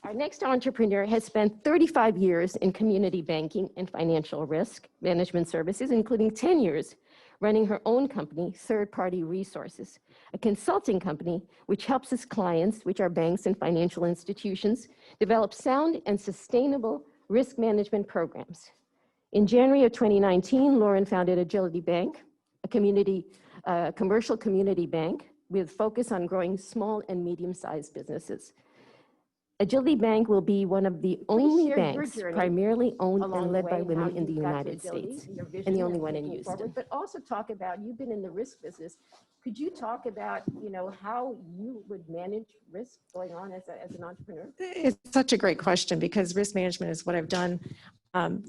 Our next entrepreneur has spent 35 years in community banking and financial risk management services, including 10 years running her own company, Third Party Resources, a consulting company which helps its clients, which are banks and financial institutions, develop sound and sustainable risk management programs. In January of 2019, Lauren founded Agility Bank, a commercial community bank with focus on growing small and medium-sized businesses. Agility Bank will be one of the only banks primarily owned and led by women in the United States, and the only one in Houston. But also talk about, you've been in the risk business. Could you talk about, how you would manage risk going on as an entrepreneur? It's such a great question because risk management is what I've done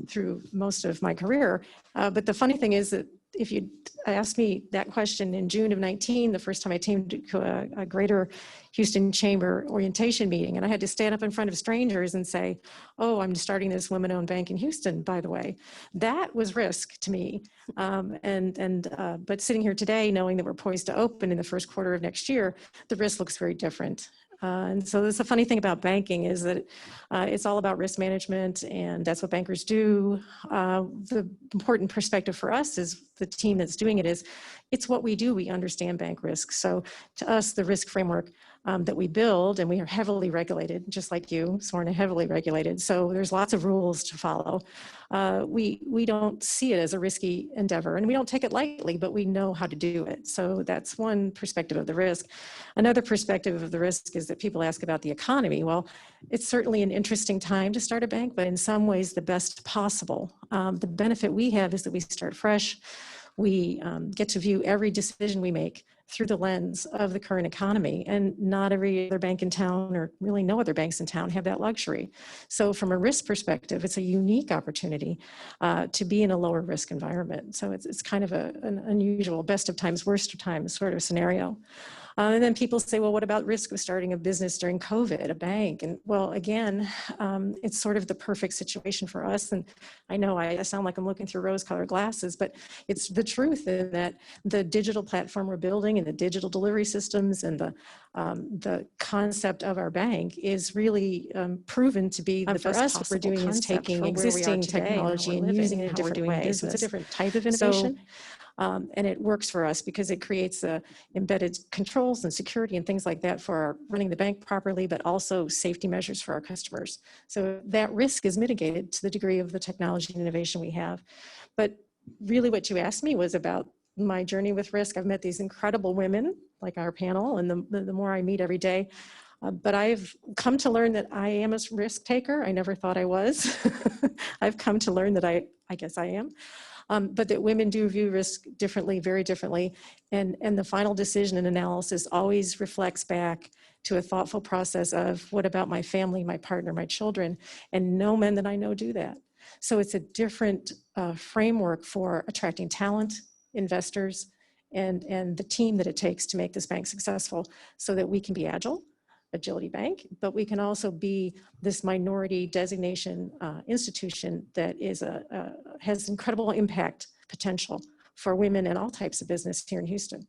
through most of my career. But the funny thing is that if you asked me that question in June of 19, the first time I came to a Greater Houston Chamber orientation meeting, and I had to stand up in front of strangers and say, oh, I'm starting this women-owned bank in Houston, by the way. That was risk to me. But sitting here today, knowing that we're poised to open in the first quarter of next year, the risk looks very different. And so that's the funny thing about banking is that it's all about risk management, and that's what bankers do. The important perspective for us is the team that's doing it is, it's what we do. We understand bank risk. So to us, the risk framework that we build, and we are heavily regulated, just like you, Sworn, heavily regulated. So there's lots of rules to follow. We don't see it as a risky endeavor, and we don't take it lightly, but we know how to do it. So that's one perspective of the risk. Another perspective of the risk is that people ask about the economy. Well, it's certainly an interesting time to start a bank, but in some ways the best possible. The benefit we have is that we start fresh. We get to view every decision we make through the lens of the current economy, and not every other bank in town, or really no other banks in town, have that luxury. So from a risk perspective, it's a unique opportunity to be in a lower risk environment. So it's kind of an unusual best of times, worst of times sort of scenario. And then people say, well, what about risk of starting a business during COVID, a bank? And well, again, it's sort of the perfect situation for us. And I know I sound like I'm looking through rose-colored glasses, but it's the truth in that the digital platform we're building and the digital delivery systems and the concept of our bank is really proven to be the best possible. What we're doing is taking existing technology and using it in different ways. So it's a different type of innovation. And it works for us because it creates embedded controls and security and things like that for running the bank properly, but also safety measures for our customers. So that risk is mitigated to the degree of the technology and innovation we have. But really what you asked me was about my journey with risk. I've met these incredible women like our panel, and the more I meet every day, but I've come to learn that I am a risk taker. I never thought I was. I've come to learn that I guess I am. But that women do view risk differently, very differently. And the final decision and analysis always reflects back to a thoughtful process of what about my family, my partner, my children, and no men that I know do that. So it's a different framework for attracting talent, investors, and the team that it takes to make this bank successful so that we can be agile, Agility Bank, but we can also be this minority designation institution that is has incredible impact potential for women in all types of business here in Houston.